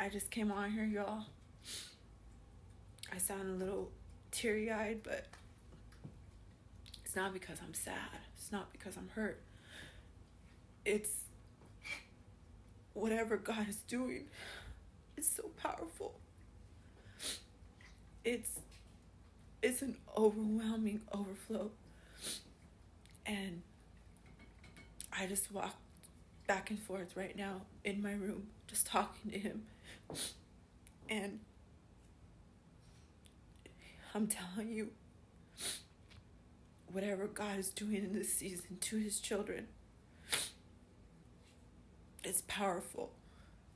I just came on here, y'all. I sound a little teary-eyed, but it's not because I'm sad. It's not because I'm hurt. It's whatever God is doing. It's so powerful. It's an overwhelming overflow. And I just walk back and forth right now in my room, just talking to him. And I'm telling you, whatever God is doing in this season to his children, it's powerful.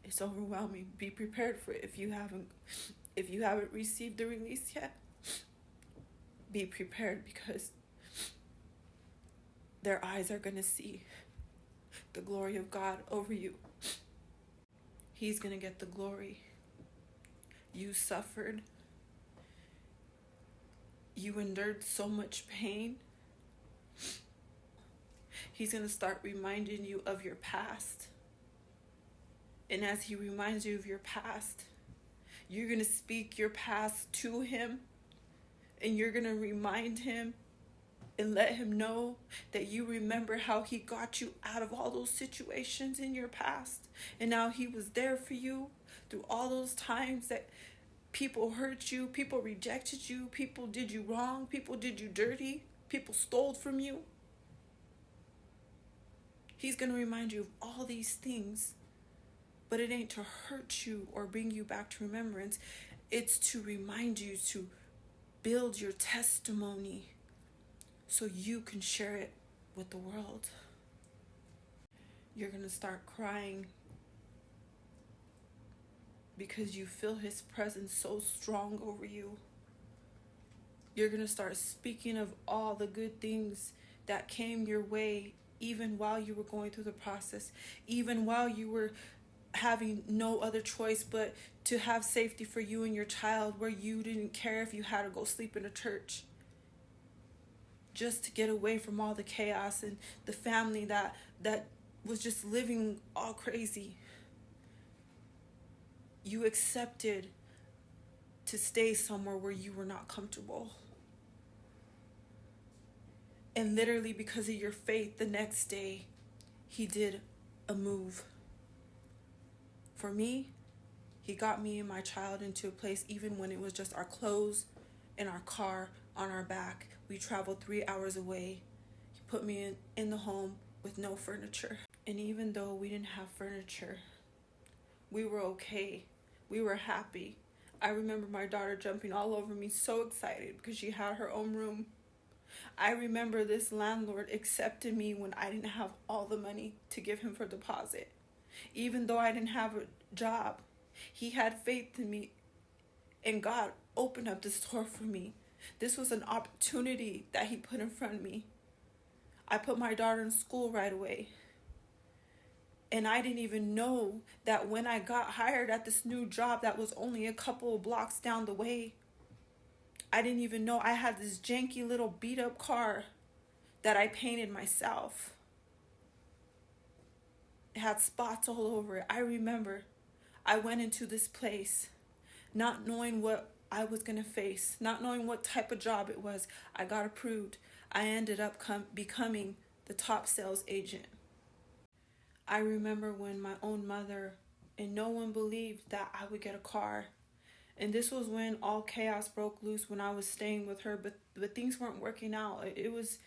It's overwhelming. Be prepared for it. If you haven't received the release yet, be prepared, because their eyes are going to see the glory of God over you. He's going to get the glory. You suffered. You endured so much pain. He's going to start reminding you of your past. And as he reminds you of your past, you're going to speak your past to him. And you're going to remind him and let him know that you remember how he got you out of all those situations in your past. And now he was there for you through all those times that people hurt you, people rejected you, people did you wrong, people did you dirty, people stole from you. He's going to remind you of all these things. But it ain't to hurt you or bring you back to remembrance. It's to remind you to build your testimony so you can share it with the world. You're going to start crying because you feel his presence so strong over you. You're going to start speaking of all the good things that came your way, even while you were going through the process, even while you were having no other choice but to have safety for you and your child, where you didn't care if you had to go sleep in a church just to get away from all the chaos and the family that was just living all crazy. You accepted to stay somewhere where you were not comfortable. And literally because of your faith, the next day, he did a move. For me, he got me and my child into a place even when it was just our clothes in our car on our back. We traveled 3 hours away. He put me in the home with no furniture. And even though we didn't have furniture, we were okay. We were happy. I remember my daughter jumping all over me, so excited because she had her own room. I remember this landlord accepted me when I didn't have all the money to give him for deposit. Even though I didn't have a job, he had faith in me, and God opened up this door for me. This was an opportunity that he put in front of me. I put my daughter in school right away. And I didn't even know that when I got hired at this new job that was only a couple of blocks down the way, I didn't even know I had this janky little beat up car that I painted myself. It had spots all over it. I remember I went into this place not knowing what I was going to face, not knowing what type of job it was. I got approved. I ended up becoming the top sales agent. I remember when my own mother and no one believed that I would get a car. And this was when all chaos broke loose when I was staying with her, but things weren't working out. It was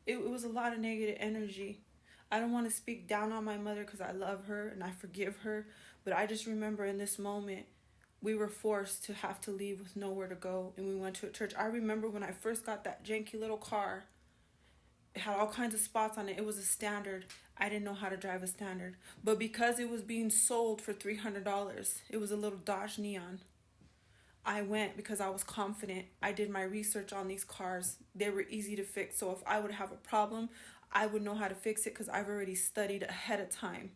a lot of negative energy. I don't want to speak down on my mother because I love her and I forgive her, but I just remember in this moment, we were forced to have to leave with nowhere to go, and we went to a church. I remember when I first got that janky little car, it had all kinds of spots on it. It was a Standard. I didn't know how to drive a Standard, but because it was being sold for $300, it was a little Dodge Neon. I went because I was confident. I did my research on these cars. They were easy to fix. So if I would have a problem, I would know how to fix it because I've already studied ahead of time.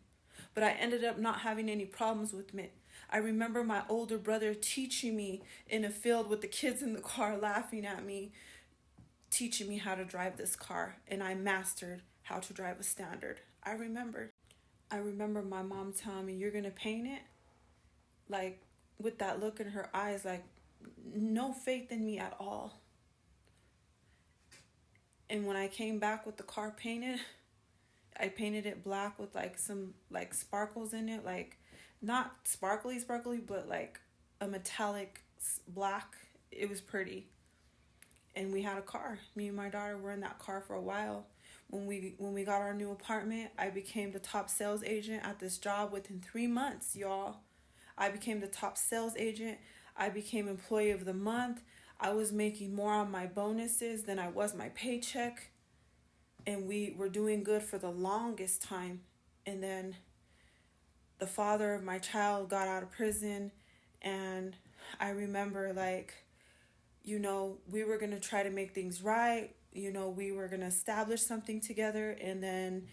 But I ended up not having any problems with it. I remember my older brother teaching me in a field with the kids in the car laughing at me, teaching me how to drive this car. And I mastered how to drive a Standard. I remember my mom telling me, "You're going to paint it? like with that look in her eyes, like no faith in me at all. And when I came back with the car painted, I painted it black with like some like sparkles in it, like not sparkly, but like a metallic black. It was pretty. And we had a car. Me and my daughter were in that car for a while. When we got our new apartment, I became the top sales agent at this job within 3 months, y'all. I became the top sales agent. I became employee of the month. I was making more on my bonuses than I was my paycheck. And we were doing good for the longest time. And then the father of my child got out of prison. And I remember, like, we were going to try to make things right. We were going to establish something together. And then